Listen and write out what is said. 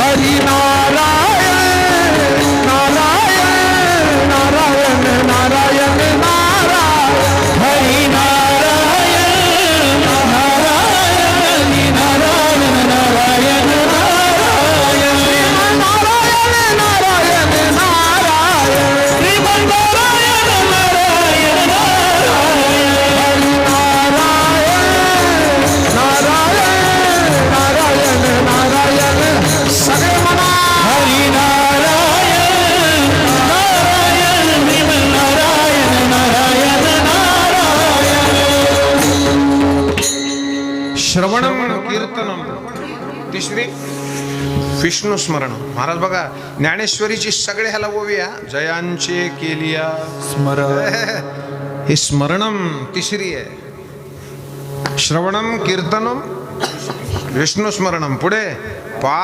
हरी नारायण नारायण नारायण नारायण नारायण हरी नारायण नारायण नारायण नारायण नारायण नारायण नारायण नारायण श्रीमन नारायण नारायण नारायण नारायण नारायण नारायण सगळे म्हणा हरी नारायण नारायण श्रीमन नारायण नारायण नारायण श्रवणम कीर्तनम तिसरी विष्णू स्मरण. महाराज बघा ज्ञानेश्वरीची सगळे ह्याला ओविया जयांचे केलिया स्मरण हे स्मरणम तिसरी आहे. श्रवणम कीर्तनम विष्णू स्मरणम पुढे